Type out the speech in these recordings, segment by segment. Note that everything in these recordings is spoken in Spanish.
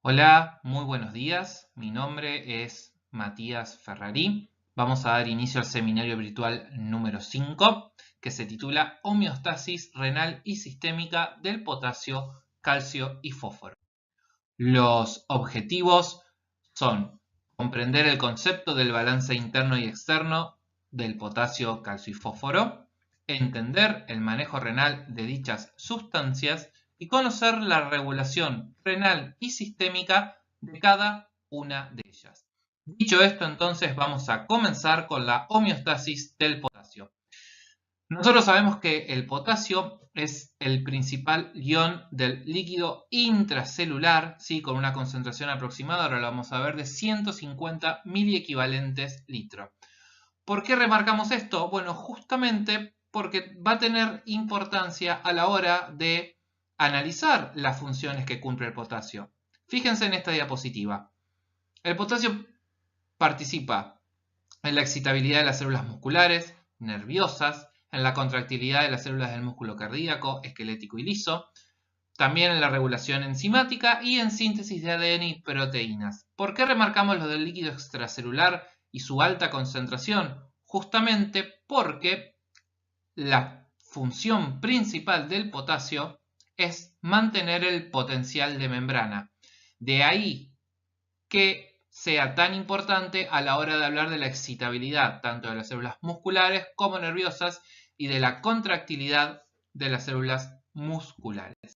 Hola, muy buenos días. Mi nombre es Matías Ferrarí. Vamos a dar inicio al seminario virtual número 5, que se titula Homeostasis renal y sistémica del potasio, calcio y fósforo. Los objetivos son comprender el concepto del balance interno y externo del potasio, calcio y fósforo, entender el manejo renal de dichas sustancias y conocer la regulación renal y sistémica de cada una de ellas. Dicho esto, entonces vamos a comenzar con la homeostasis del potasio. Nosotros sabemos que el potasio es el principal ion del líquido intracelular, ¿sí? Con una concentración aproximada, ahora lo vamos a ver, de 150 miliequivalentes litro. ¿Por qué remarcamos esto? Bueno, justamente porque va a tener importancia a la hora de analizar las funciones que cumple el potasio. Fíjense en esta diapositiva. El potasio participa en la excitabilidad de las células musculares, nerviosas, en la contractilidad de las células del músculo cardíaco, esquelético y liso, también en la regulación enzimática y en síntesis de ADN y proteínas. ¿Por qué remarcamos lo del líquido extracelular y su alta concentración? Justamente porque la función principal del potasio es mantener el potencial de membrana. De ahí que sea tan importante a la hora de hablar de la excitabilidad tanto de las células musculares como nerviosas y de la contractilidad de las células musculares.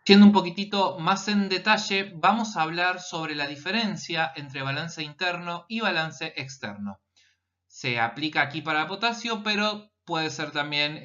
Siendo un poquitito más en detalle, vamos a hablar sobre la diferencia entre balance interno y balance externo. Se aplica aquí para potasio, pero puede ser también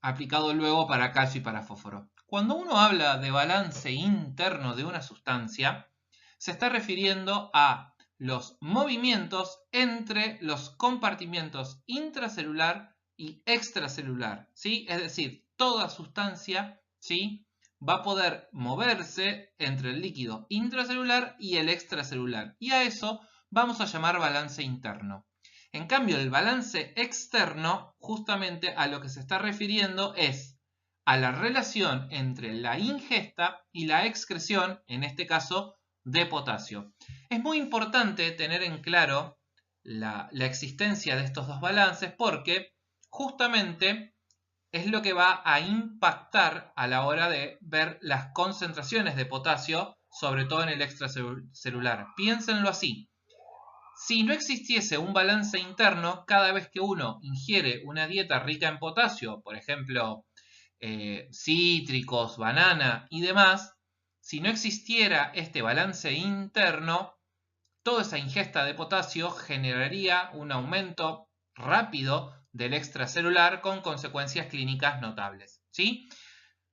aplicado luego para calcio y para fósforo. Cuando uno habla de balance interno de una sustancia, se está refiriendo a los movimientos entre los compartimientos intracelular y extracelular, ¿sí? Es decir, toda sustancia, ¿sí?, va a poder moverse entre el líquido intracelular y el extracelular. Y a eso vamos a llamar balance interno. En cambio, el balance externo, justamente a lo que se está refiriendo es a la relación entre la ingesta y la excreción, en este caso, de potasio. Es muy importante tener en claro la existencia de estos dos balances porque justamente es lo que va a impactar a la hora de ver las concentraciones de potasio, sobre todo en el extracelular. Piénsenlo así. Si no existiese un balance interno, cada vez que uno ingiere una dieta rica en potasio, por ejemplo, cítricos, banana y demás, si no existiera este balance interno, toda esa ingesta de potasio generaría un aumento rápido del extracelular con consecuencias clínicas notables, ¿sí?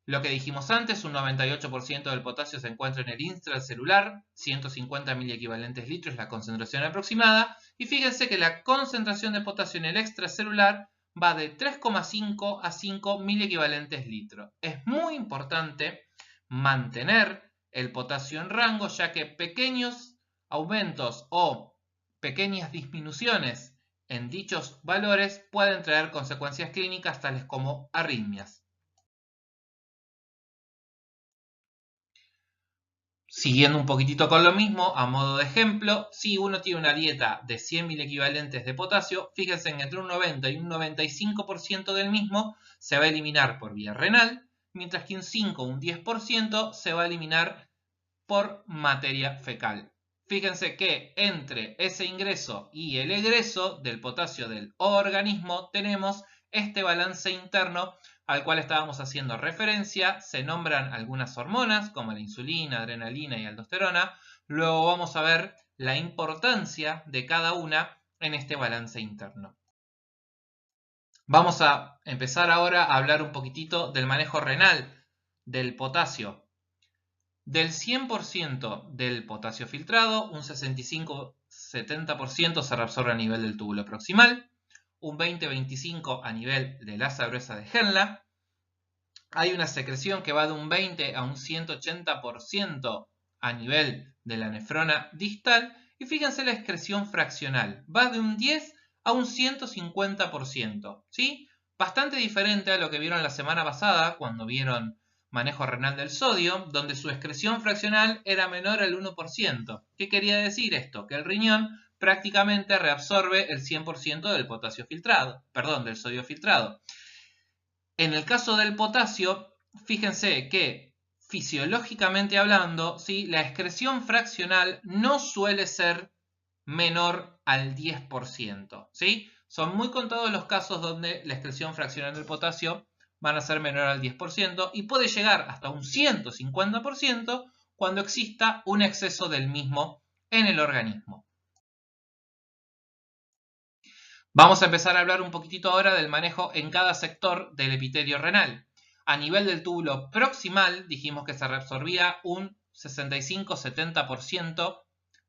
Lo que dijimos antes, un 98% del potasio se encuentra en el intracelular, 150 miliequivalentes litros es la concentración aproximada, y fíjense que la concentración de potasio en el extracelular va de 3,5 a 5 miliequivalentes litros. Es muy importante mantener el potasio en rango, ya que pequeños aumentos o pequeñas disminuciones en dichos valores pueden traer consecuencias clínicas tales como arritmias. Siguiendo un poquitito con lo mismo, a modo de ejemplo, si uno tiene una dieta de 100 miliequivalentes de potasio, fíjense que entre un 90 y un 95% del mismo se va a eliminar por vía renal, mientras que un 5 o un 10% se va a eliminar por materia fecal. Fíjense que entre ese ingreso y el egreso del potasio del organismo tenemos este balance interno al cual estábamos haciendo referencia. Se nombran algunas hormonas como la insulina, adrenalina y aldosterona. Luego vamos a ver la importancia de cada una en este balance interno. Vamos a empezar ahora a hablar un poquitito del manejo renal del potasio. Del 100% del potasio filtrado, un 65-70% se reabsorbe a nivel del túbulo proximal, un 20-25% a nivel de la asa gruesa de Henle. Hay una secreción que va de un 20 a un 180% a nivel de la nefrona distal. Y fíjense la excreción fraccional, va de un 10 a un 150%, ¿sí? Bastante diferente a lo que vieron la semana pasada cuando vieron manejo renal del sodio, donde su excreción fraccional era menor al 1%. ¿Qué quería decir esto? Que el riñón prácticamente reabsorbe el 100% del potasio filtrado, perdón, del sodio filtrado. En el caso del potasio, fíjense que fisiológicamente hablando, ¿sí?, la excreción fraccional no suele ser menor al 10%, ¿sí? Son muy contados los casos donde la excreción fraccional del potasio van a ser menor al 10% y puede llegar hasta un 150% cuando exista un exceso del mismo en el organismo. Vamos a empezar a hablar un poquitito ahora del manejo en cada sector del epitelio renal. A nivel del túbulo proximal dijimos que se reabsorbía un 65-70%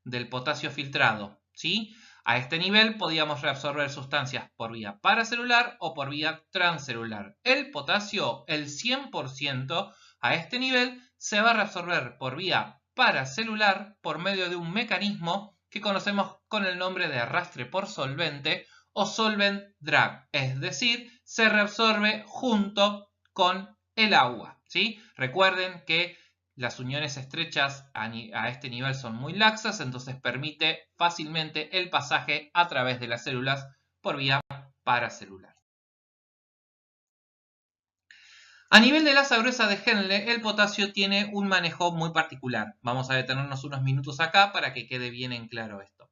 del potasio filtrado, ¿sí? A este nivel podíamos reabsorber sustancias por vía paracelular o por vía transcelular. El potasio, el 100%, a este nivel se va a reabsorber por vía paracelular por medio de un mecanismo que conocemos con el nombre de arrastre por solvente o solvent drag, es decir, se reabsorbe junto con el agua, ¿sí? Recuerden que las uniones estrechas a este nivel son muy laxas, entonces permite fácilmente el pasaje a través de las células por vía paracelular. A nivel de la asa gruesa de Henle, el potasio tiene un manejo muy particular. Vamos a detenernos unos minutos acá para que quede bien en claro esto.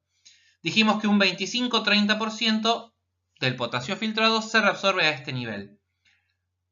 Dijimos que un 25-30% del potasio filtrado se reabsorbe a este nivel.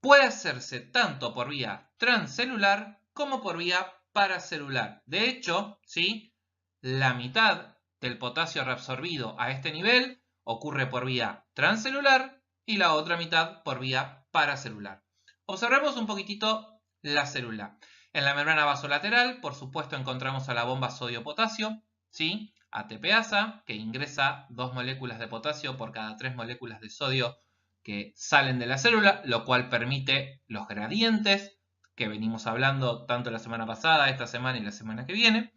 Puede hacerse tanto por vía transcelular como por vía paracelular. De hecho, ¿sí?, la mitad del potasio reabsorbido a este nivel ocurre por vía transcelular y la otra mitad por vía paracelular. Observemos un poquitito la célula. En la membrana vasolateral, por supuesto, encontramos a la bomba sodio-potasio, ¿sí?, ATPasa, que ingresa 2 moléculas de potasio por cada 3 moléculas de sodio que salen de la célula, lo cual permite los gradientes que venimos hablando tanto la semana pasada, esta semana y la semana que viene.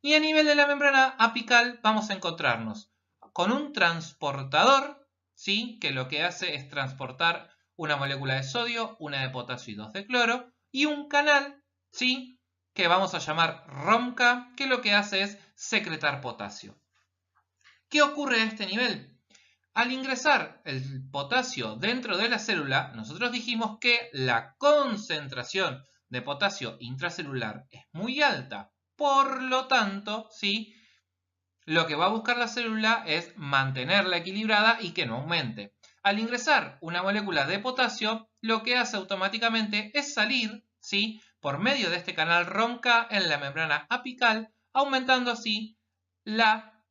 Y a nivel de la membrana apical vamos a encontrarnos con un transportador, ¿sí?, que lo que hace es transportar una molécula de sodio, una de potasio y 2 de cloro, y un canal, ¿sí?, que vamos a llamar ROMCA, que lo que hace es secretar potasio. ¿Qué ocurre a este nivel? Al ingresar el potasio dentro de la célula, nosotros dijimos que la concentración de potasio intracelular es muy alta. Por lo tanto, ¿sí?, lo que va a buscar la célula es mantenerla equilibrada y que no aumente. Al ingresar una molécula de potasio, lo que hace automáticamente es salir, ¿sí?, por medio de este canal ROMCA en la membrana apical, aumentando así la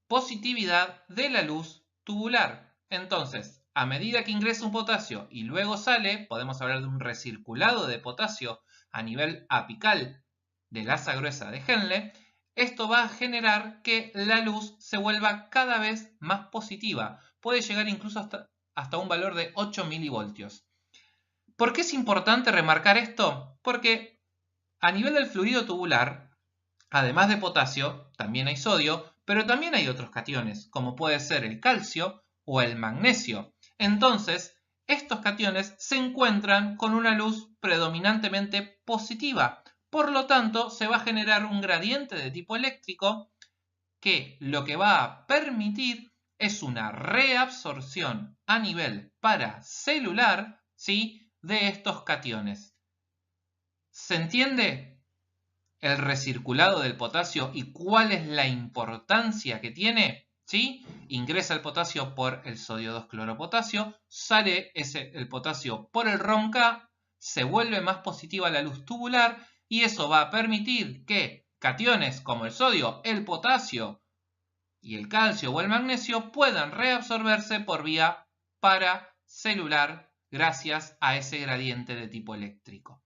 positividad de la luz tubular. Entonces, a medida que ingresa un potasio y luego sale, podemos hablar de un recirculado de potasio a nivel apical del asa gruesa de Henle. Esto va a generar que la luz se vuelva cada vez más positiva. Puede llegar incluso hasta un valor de 8 milivoltios. ¿Por qué es importante remarcar esto? Porque a nivel del fluido tubular, además de potasio, también hay sodio, pero también hay otros cationes, como puede ser el calcio o el magnesio. Entonces, estos cationes se encuentran con una luz predominantemente positiva. Por lo tanto, se va a generar un gradiente de tipo eléctrico que lo que va a permitir es una reabsorción a nivel paracelular, ¿sí?, de estos cationes. ¿Se entiende el recirculado del potasio y cuál es la importancia que tiene? ¿Sí? Ingresa el potasio por el sodio 2-cloropotasio, sale el potasio por el ROMCA, se vuelve más positiva la luz tubular y eso va a permitir que cationes como el sodio, el potasio y el calcio o el magnesio puedan reabsorberse por vía paracelular gracias a ese gradiente de tipo eléctrico.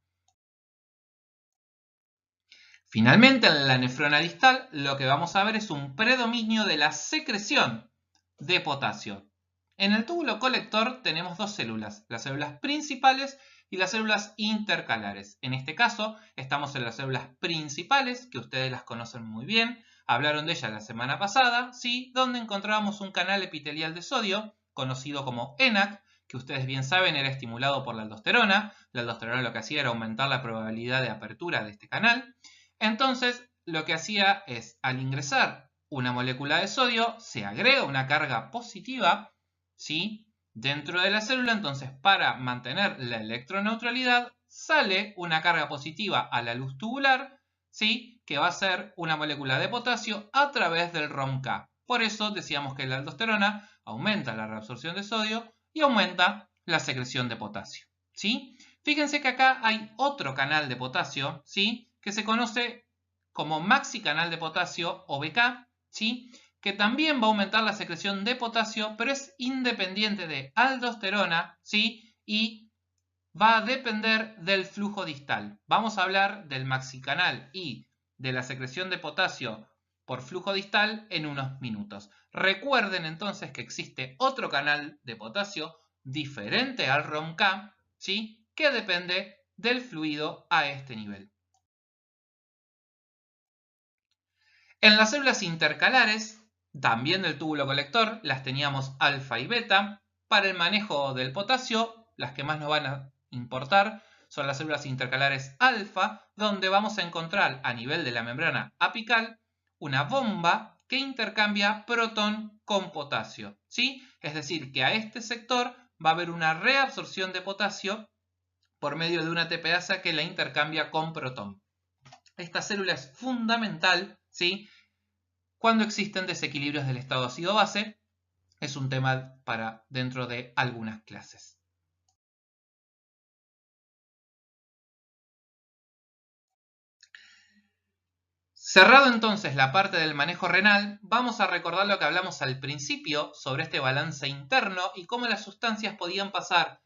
Finalmente, en la nefrona distal lo que vamos a ver es un predominio de la secreción de potasio. En el túbulo colector tenemos dos células, las células principales y las células intercalares. En este caso estamos en las células principales, que ustedes las conocen muy bien. hablaron de ella la semana pasada, ¿sí? Donde encontrábamos un canal epitelial de sodio, conocido como ENaC, que ustedes bien saben era estimulado por la aldosterona. La aldosterona lo que hacía era aumentar la probabilidad de apertura de este canal. Entonces, lo que hacía es, al ingresar una molécula de sodio, se agrega una carga positiva, ¿sí? Dentro de la célula. Entonces, para mantener la electroneutralidad, sale una carga positiva a la luz tubular, ¿sí? Que va a ser una molécula de potasio a través del ROMK. Por eso decíamos que la aldosterona aumenta la reabsorción de sodio y aumenta la secreción de potasio, ¿sí? Fíjense que acá hay otro canal de potasio, ¿sí? Que se conoce como maxi canal de potasio o BK, ¿sí? Que también va a aumentar la secreción de potasio, pero es independiente de aldosterona, ¿sí? Y va a depender del flujo distal. Vamos a hablar del maxicanal y de la secreción de potasio por flujo distal en unos minutos. Recuerden entonces que existe otro canal de potasio diferente al ROMK, ¿sí? Que depende del fluido a este nivel. En las células intercalares, también del túbulo colector, las teníamos alfa y beta. Para el manejo del potasio, las que más nos van a importar son las células intercalares alfa, donde vamos a encontrar a nivel de la membrana apical una bomba que intercambia protón con potasio, ¿sí? Es decir, que a este sector va a haber una reabsorción de potasio por medio de una ATPasa que la intercambia con protón. Esta célula es fundamental, ¿sí? Cuando existen desequilibrios del estado ácido-base. Es un tema para dentro de algunas clases. Cerrado entonces la parte del manejo renal, vamos a recordar lo que hablamos al principio sobre este balance interno y cómo las sustancias podían pasar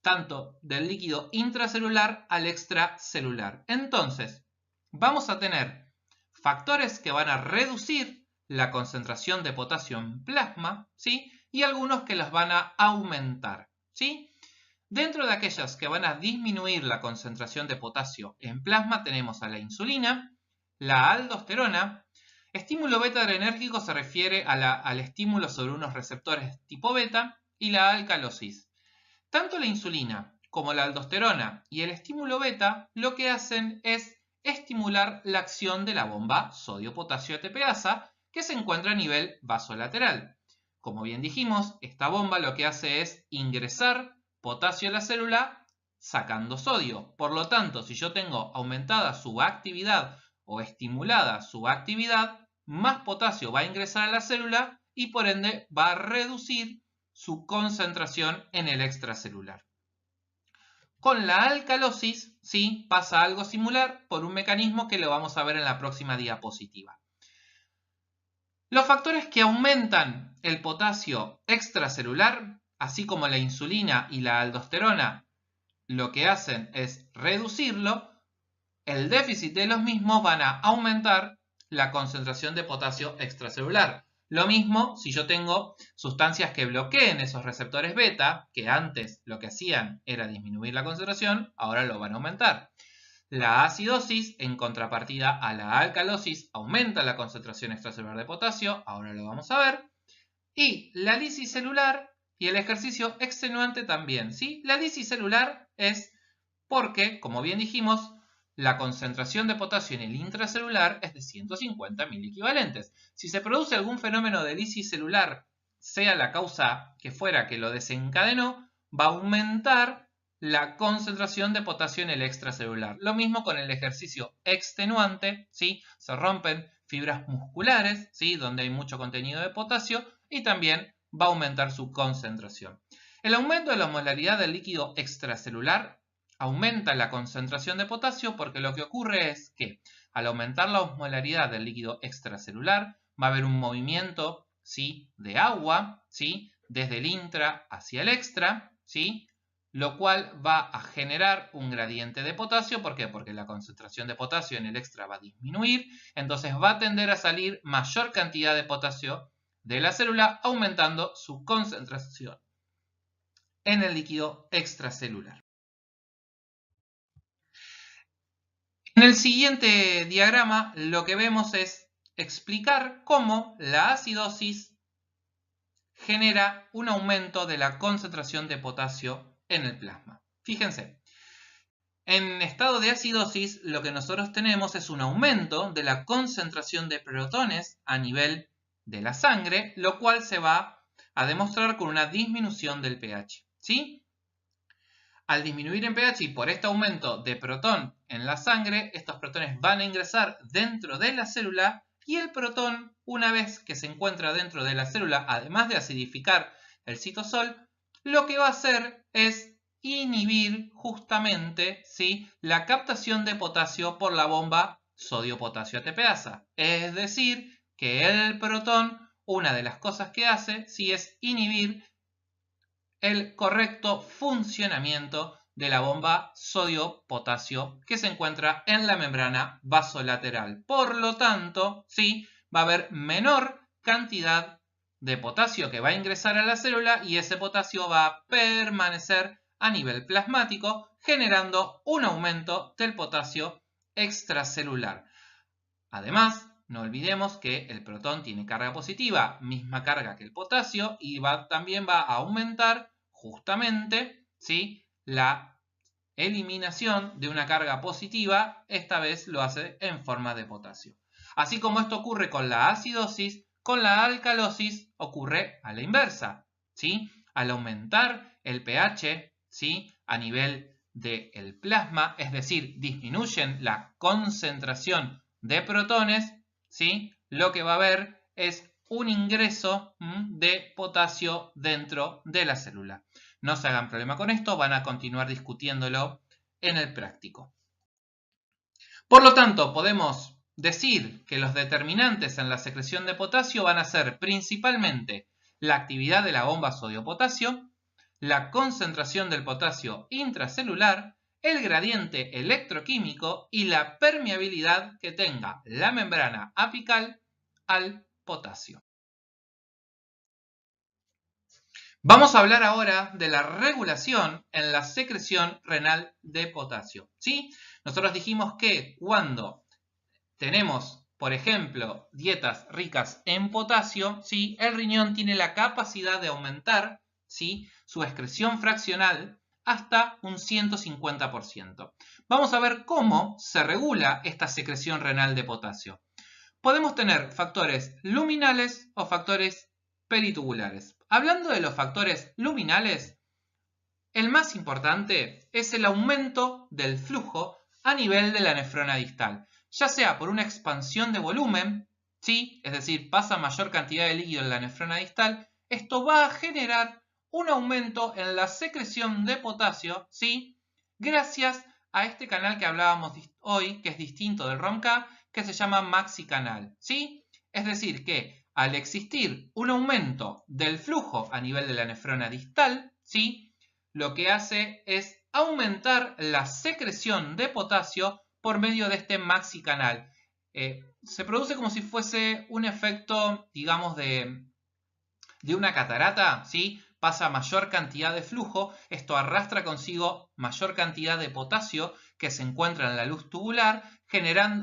tanto del líquido intracelular al extracelular. Entonces, vamos a tener factores que van a reducir la concentración de potasio en plasma, ¿sí? Y algunos que las van a aumentar, ¿sí? Dentro de aquellas que van a disminuir la concentración de potasio en plasma tenemos a la insulina, la aldosterona. Estímulo beta adrenérgico se refiere al estímulo sobre unos receptores tipo beta, y la alcalosis. Tanto la insulina como la aldosterona y el estímulo beta lo que hacen es estimular la acción de la bomba sodio-potasio ATPasa que se encuentra a nivel vasolateral. Como bien dijimos, esta bomba lo que hace es ingresar potasio a la célula sacando sodio. Por lo tanto, si yo tengo aumentada su actividad o estimulada su actividad, más potasio va a ingresar a la célula y por ende va a reducir su concentración en el extracelular. Con la alcalosis, sí, pasa algo similar por un mecanismo que lo vamos a ver en la próxima diapositiva. Los factores que aumentan el potasio extracelular, así como la insulina y la aldosterona, lo que hacen es reducirlo. El déficit de los mismos van a aumentar la concentración de potasio extracelular. Lo mismo si yo tengo sustancias que bloqueen esos receptores beta, que antes lo que hacían era disminuir la concentración, ahora lo van a aumentar. La acidosis, en contrapartida a la alcalosis, aumenta la concentración extracelular de potasio, ahora lo vamos a ver. Y la lisis celular y el ejercicio extenuante también, ¿sí? La lisis celular es porque, como bien dijimos, la concentración de potasio en el intracelular es de 150 miliequivalentes. Si se produce algún fenómeno de lisis celular, sea la causa que fuera que lo desencadenó, va a aumentar la concentración de potasio en el extracelular. Lo mismo con el ejercicio extenuante, ¿sí? Se rompen fibras musculares, ¿sí? Donde hay mucho contenido de potasio y también va a aumentar su concentración. El aumento de la osmolaridad del líquido extracelular aumenta la concentración de potasio porque lo que ocurre es que al aumentar la osmolaridad del líquido extracelular va a haber un movimiento, ¿sí? De agua, ¿sí? Desde el intra hacia el extra, ¿sí? Lo cual va a generar un gradiente de potasio. ¿Por qué? Porque la concentración de potasio en el extra va a disminuir, entonces va a tender a salir mayor cantidad de potasio de la célula, aumentando su concentración en el líquido extracelular. En el siguiente diagrama lo que vemos es explicar cómo la acidosis genera un aumento de la concentración de potasio en el plasma. Fíjense, en estado de acidosis lo que nosotros tenemos es un aumento de la concentración de protones a nivel de la sangre, lo cual se va a demostrar con una disminución del pH, ¿sí? Al disminuir en pH y por este aumento de protón en la sangre, estos protones van a ingresar dentro de la célula y el protón, una vez que se encuentra dentro de la célula, además de acidificar el citosol, lo que va a hacer es inhibir justamente, ¿sí?, la captación de potasio por la bomba sodio-potasio ATPasa. Es decir, que el protón, una de las cosas que hace, sí, es inhibir el correcto funcionamiento de la bomba sodio-potasio que se encuentra en la membrana vasolateral. Por lo tanto, sí, va a haber menor cantidad de potasio que va a ingresar a la célula y ese potasio va a permanecer a nivel plasmático, generando un aumento del potasio extracelular. Además, no olvidemos que el protón tiene carga positiva, misma carga que el potasio, y también va a aumentar justamente, ¿sí?, la eliminación de una carga positiva, esta vez lo hace en forma de potasio. Así como esto ocurre con la acidosis, con la alcalosis ocurre a la inversa, ¿sí? Al aumentar el pH, ¿sí?, a nivel del plasma, es decir, disminuyen la concentración de protones, ¿sí?, lo que va a haber es un ingreso de potasio dentro de la célula. No se hagan problema con esto, van a continuar discutiéndolo en el práctico. Por lo tanto, podemos decir que los determinantes en la secreción de potasio van a ser principalmente la actividad de la bomba sodio-potasio, la concentración del potasio intracelular, el gradiente electroquímico y la permeabilidad que tenga la membrana apical al potasio. Vamos a hablar ahora de la regulación en la secreción renal de potasio, ¿sí? Nosotros dijimos que cuando tenemos, por ejemplo, dietas ricas en potasio, ¿sí?, el riñón tiene la capacidad de aumentar, ¿sí?, su excreción fraccional hasta un 150%. Vamos a ver cómo se regula esta secreción renal de potasio. Podemos tener factores luminales o factores peritubulares. Hablando de los factores luminales, el más importante es el aumento del flujo a nivel de la nefrona distal, ya sea por una expansión de volumen, ¿sí?, es decir, pasa mayor cantidad de líquido en la nefrona distal, esto va a generar un aumento en la secreción de potasio, ¿sí?, gracias a este canal que hablábamos hoy, que es distinto del ROMK, que se llama maxicanal, ¿sí? Es decir, que al existir un aumento del flujo a nivel de la nefrona distal, ¿sí?, lo que hace es aumentar la secreción de potasio por medio de este maxicanal. Se produce como si fuese un efecto, digamos, de una catarata, ¿sí? Pasa mayor cantidad de flujo, esto arrastra consigo mayor cantidad de potasio que se encuentra en la luz tubular,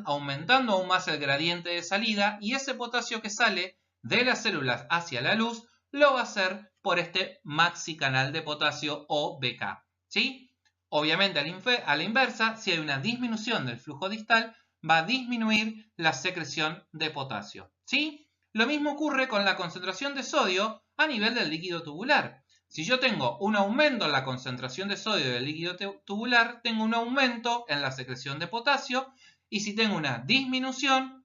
aumentando aún más el gradiente de salida, y ese potasio que sale de las células hacia la luz lo va a hacer por este maxicanal de potasio o BK, ¿sí? Obviamente a la inversa, si hay una disminución del flujo distal, va a disminuir la secreción de potasio, ¿sí? Lo mismo ocurre con la concentración de sodio a nivel del líquido tubular. Si yo tengo un aumento en la concentración de sodio del líquido tubular, tengo un aumento en la secreción de potasio, y si tengo una disminución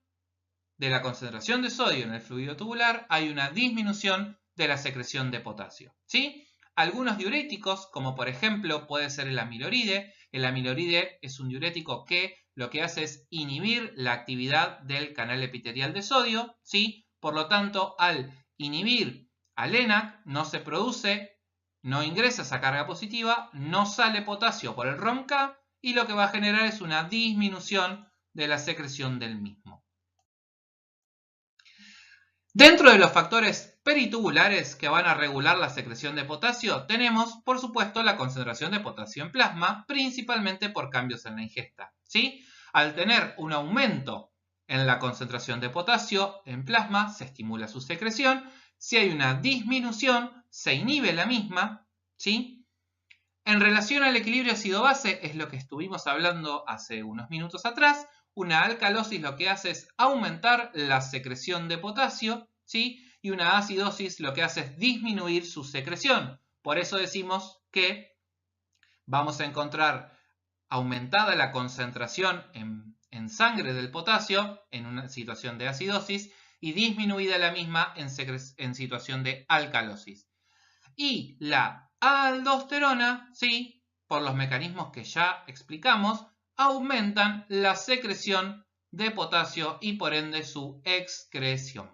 de la concentración de sodio en el fluido tubular, hay una disminución de la secreción de potasio, ¿sí? Algunos diuréticos, como por ejemplo puede ser el amiloride. El amiloride es un diurético que lo que hace es inhibir la actividad del canal epitelial de sodio, ¿sí? Por lo tanto, al inhibir al ENaC no se produce, no ingresa esa carga positiva, no sale potasio por el ROMK y lo que va a generar es una disminución de la secreción del mismo. Dentro de los factores peritubulares que van a regular la secreción de potasio, tenemos, por supuesto, la concentración de potasio en plasma, principalmente por cambios en la ingesta, ¿sí? Al tener un aumento En la concentración de potasio en plasma se estimula su secreción. Si hay una disminución, se inhibe la misma, ¿sí? En relación al equilibrio ácido-base, es lo que estuvimos hablando hace unos minutos atrás, una alcalosis lo que hace es aumentar la secreción de potasio, ¿sí? Y una acidosis lo que hace es disminuir su secreción. Por eso decimos que vamos a encontrar aumentada la concentración en sangre del potasio en una situación de acidosis y disminuida la misma en situación de alcalosis. Y la aldosterona, ¿sí? Por los mecanismos que ya explicamos, aumentan la secreción de potasio y por ende su excreción.